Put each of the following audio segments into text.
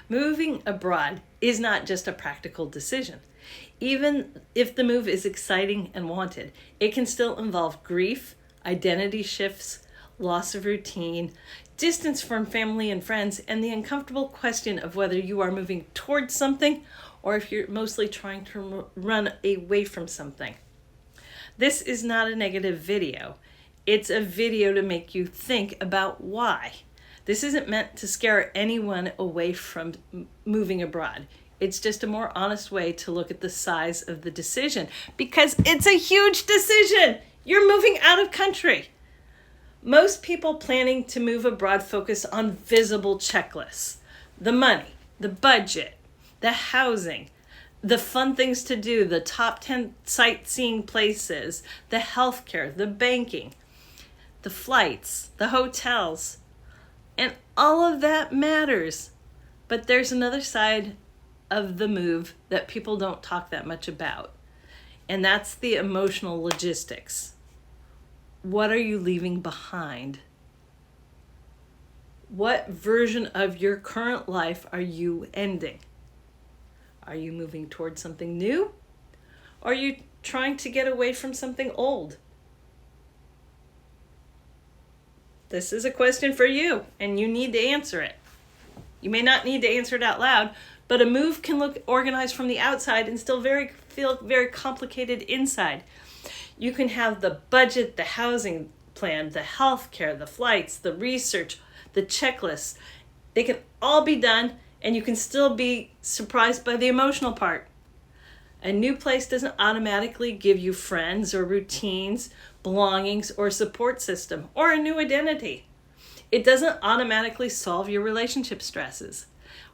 Moving abroad is not just a practical decision. Even if the move is exciting and wanted, it can still involve grief, identity shifts, loss of routine, distance from family and friends, and the uncomfortable question of whether you are moving towards something or if you're mostly trying to run away from something. This is not a negative video. It's a video to make you think about why. This isn't meant to scare anyone away from moving abroad. It's just a more honest way to look at the size of the decision, because it's a huge decision. You're moving out of country. Most people planning to move abroad focus on visible checklists: the money, the budget, the housing, the fun things to do, the top 10 sightseeing places, the healthcare, the banking, the flights, the hotels, and all of that matters. But there's another side of the move that people don't talk that much about, and that's the emotional logistics. What are you leaving behind? What version of your current life are you ending? Are you moving towards something new? Or are you trying to get away from something old? This is a question for you, and you need to answer it. You may not need to answer it out loud, but a move can look organized from the outside and still feel very complicated inside. You can have the budget, the housing plan, the healthcare, the flights, the research, the checklists. They can all be done, and you can still be surprised by the emotional part. A new place doesn't automatically give you friends or routines, belongings, or support system, or a new identity. It doesn't automatically solve your relationship stresses,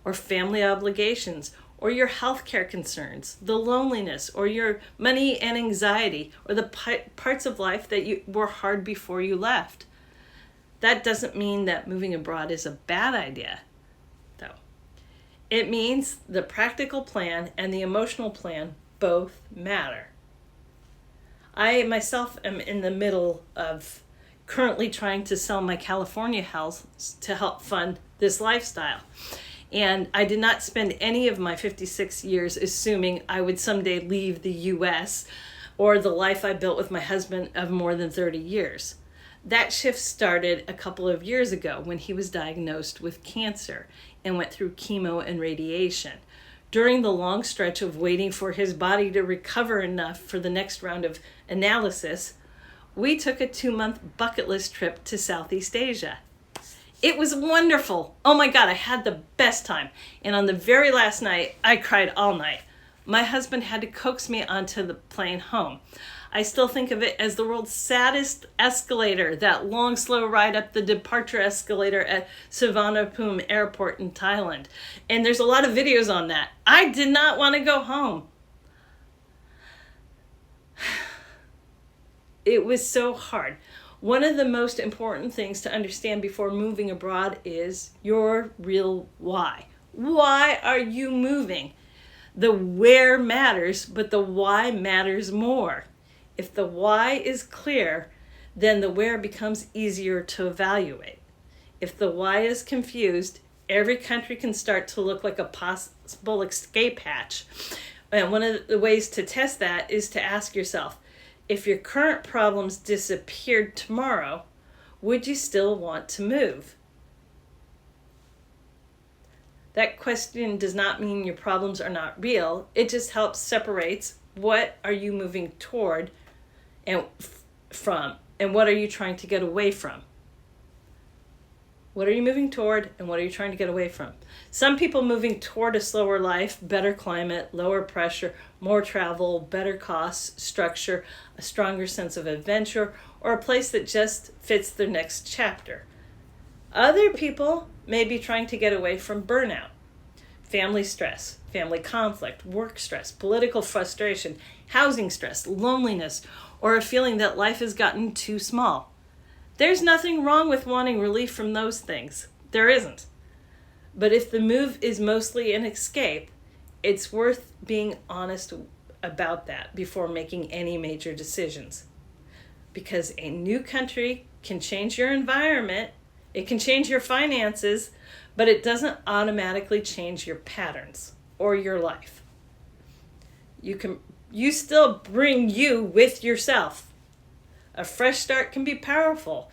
or family obligations, or your healthcare concerns, the loneliness, or your money and anxiety, or the parts of life that were hard before you left. That doesn't mean that moving abroad is a bad idea, though. It means the practical plan and the emotional plan both matter. I myself am in the middle of currently trying to sell my California house to help fund this lifestyle. And I did not spend any of my 56 years assuming I would someday leave the US or the life I built with my husband of more than 30 years. That shift started a couple of years ago when he was diagnosed with cancer and went through chemo and radiation. During the long stretch of waiting for his body to recover enough for the next round of analysis, we took a 2-month bucket list trip to Southeast Asia. It was wonderful. Oh my God, I had the best time. And on the very last night, I cried all night. My husband had to coax me onto the plane home. I still think of it as the world's saddest escalator, that long, slow ride up the departure escalator at Suvarnabhumi Airport in Thailand. And there's a lot of videos on that. I did not want to go home. It was so hard. One of the most important things to understand before moving abroad is your real why. Why are you moving? The where matters, but the why matters more. If the why is clear, then the where becomes easier to evaluate. If the why is confused, every country can start to look like a possible escape hatch. And one of the ways to test that is to ask yourself, if your current problems disappeared tomorrow, would you still want to move? That question does not mean your problems are not real. It just helps separates what are you moving toward and from, and what are you trying to get away from. What are you moving toward, and what are you trying to get away from? Some people moving toward a slower life, better climate, lower pressure, more travel, better costs, structure, a stronger sense of adventure, or a place that just fits their next chapter. Other people may be trying to get away from burnout, family stress, family conflict, work stress, political frustration, housing stress, loneliness, or a feeling that life has gotten too small. There's nothing wrong with wanting relief from those things. There isn't. But if the move is mostly an escape, it's worth being honest about that before making any major decisions. Because a new country can change your environment, It can change your finances, but it doesn't automatically change your patterns or your life. You still bring you with yourself. A fresh start can be powerful.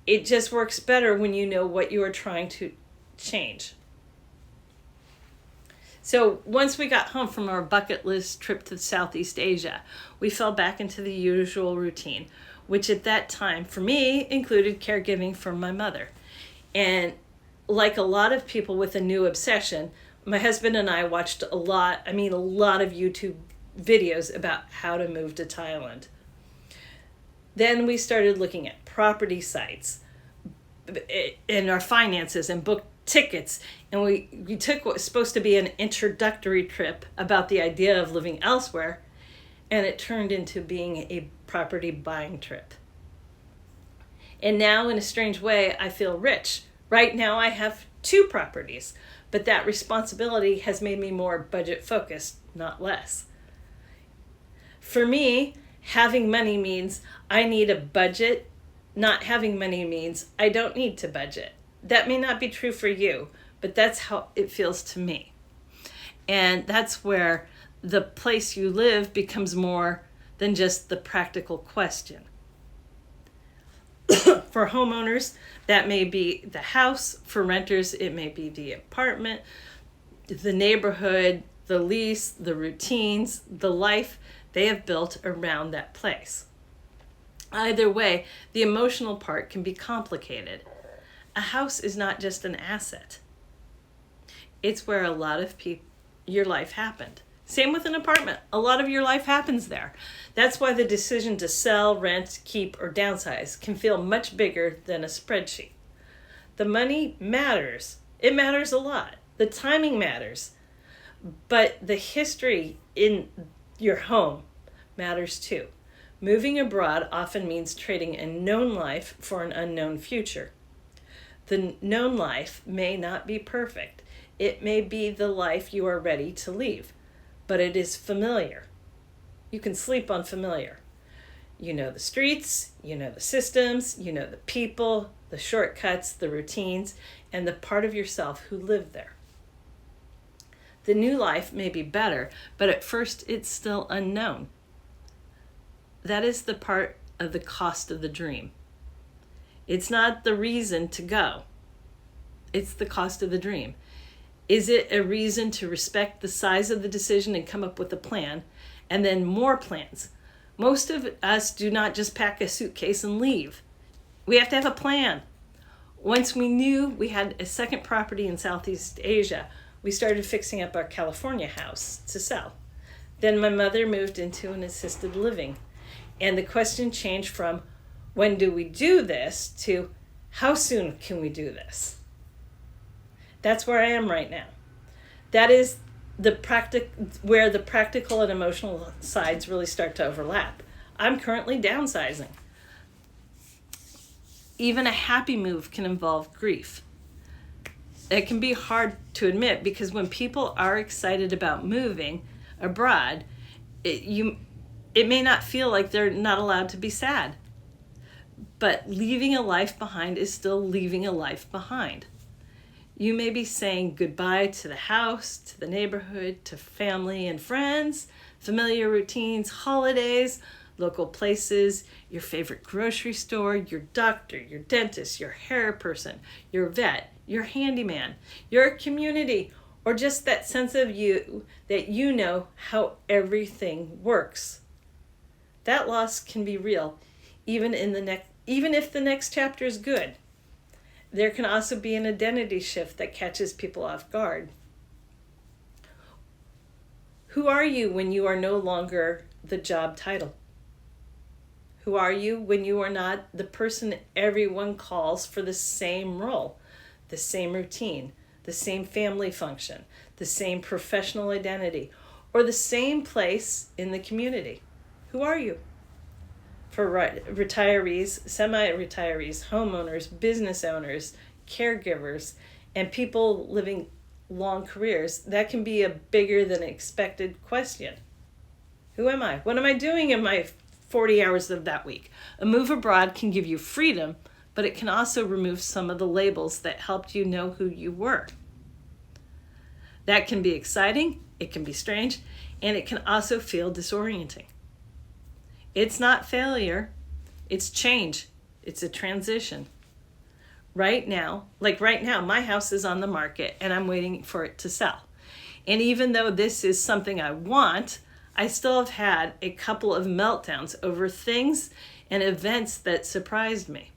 It just works better when you know what you are trying to change. So once we got home from our bucket list trip to Southeast Asia, we fell back into the usual routine, which at that time for me included caregiving for my mother. And like a lot of people with a new obsession, my husband and I watched a lot of YouTube videos about how to move to Thailand. Then we started looking at property sites and our finances and booked tickets, and we took what was supposed to be an introductory trip about the idea of living elsewhere, and it turned into being a property buying trip. And now, in a strange way, I feel rich. Right now I have 2 properties, but that responsibility has made me more budget focused, not less. For me, having money means I need a budget. Not having money means I don't need to budget. That may not be true for you, but that's how it feels to me. And that's where the place you live becomes more than just the practical question. For homeowners, that may be the house. For renters, it may be the apartment, the neighborhood, the lease, the routines, the life they have built around that place. Either way, the emotional part can be complicated. A house is not just an asset. It's where a lot of your life happened. Same with an apartment. A lot of your life happens there. That's why the decision to sell, rent, keep, or downsize can feel much bigger than a spreadsheet. The money matters. It matters a lot. The timing matters. But the history in your home matters too. Moving abroad often means trading a known life for an unknown future. The known life may not be perfect. It may be the life you are ready to leave, but it is familiar. You can sleep on familiar. You know the streets, you know the systems, you know the people, the shortcuts, the routines, and the part of yourself who lived there. The new life may be better, but at first it's still unknown. That is the part of the cost of the dream. It's not the reason to go. It's the cost of the dream. Is it a reason to respect the size of the decision and come up with a plan, and then more plans? Most of us do not just pack a suitcase and leave. We have to have a plan. Once we knew we had a second property in Southeast Asia, we started fixing up our California house to sell. Then my mother moved into an assisted living, and the question changed from when do we do this to how soon can we do this? That's where I am right now. That is where the practical and emotional sides really start to overlap. I'm currently downsizing. Even a happy move can involve grief. It can be hard to admit because when people are excited about moving abroad, it may not feel like they're not allowed to be sad. But leaving a life behind is still leaving a life behind. You may be saying goodbye to the house, to the neighborhood, to family and friends, familiar routines, holidays, local places, your favorite grocery store, your doctor, your dentist, your hair person, your vet, your handyman, your community, or just that sense of you that you know how everything works. That loss can be real, even if the next chapter is good. There can also be an identity shift that catches people off guard. Who are you when you are no longer the job title? Who are you when you are not the person everyone calls for the same role, the same routine, the same family function, the same professional identity, or the same place in the community? Who are you? For retirees, semi-retirees, homeowners, business owners, caregivers, and people living long careers, that can be a bigger than expected question. Who am I? What am I doing in my 40 hours of that week? A move abroad can give you freedom, but it can also remove some of the labels that helped you know who you were. That can be exciting, it can be strange, and it can also feel disorienting. It's not failure, it's change. It's a transition. Right now, my house is on the market and I'm waiting for it to sell. And even though this is something I want, I still have had a couple of meltdowns over things and events that surprised me.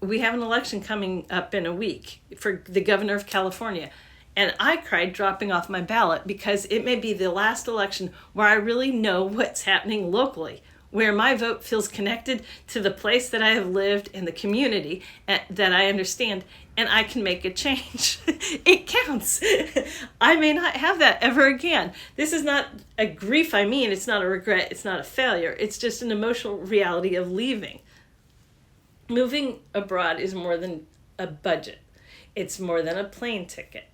We have an election coming up in a week for the governor of California. And I cried dropping off my ballot because it may be the last election where I really know what's happening locally, where my vote feels connected to the place that I have lived and the community that I understand, and I can make a change. It counts. I may not have that ever again. This is not a grief, it's not a regret, it's not a failure. It's just an emotional reality of leaving. Moving abroad is more than a budget. It's more than a plane ticket.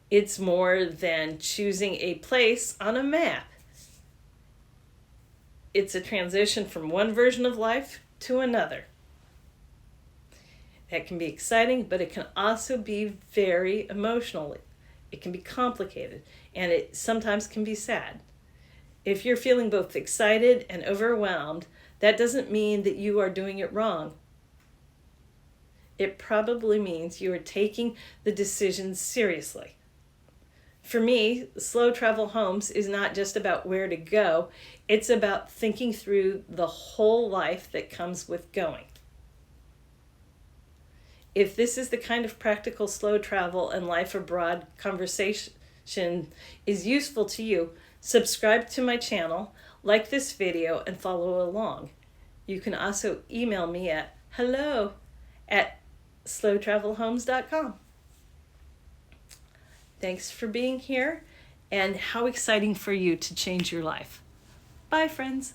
It's more than choosing a place on a map. It's a transition from one version of life to another. That can be exciting, but it can also be very emotional. It can be complicated, and it sometimes can be sad. If you're feeling both excited and overwhelmed, that doesn't mean that you are doing it wrong. It probably means you are taking the decision seriously. For me, Slow Travel Homes is not just about where to go. It's about thinking through the whole life that comes with going. If this is the kind of practical slow travel and life abroad conversation is useful to you, subscribe to my channel, like this video, and follow along. You can also email me at hello@slowtravelhomes.com. Thanks for being here, and how exciting for you to change your life. Bye, friends.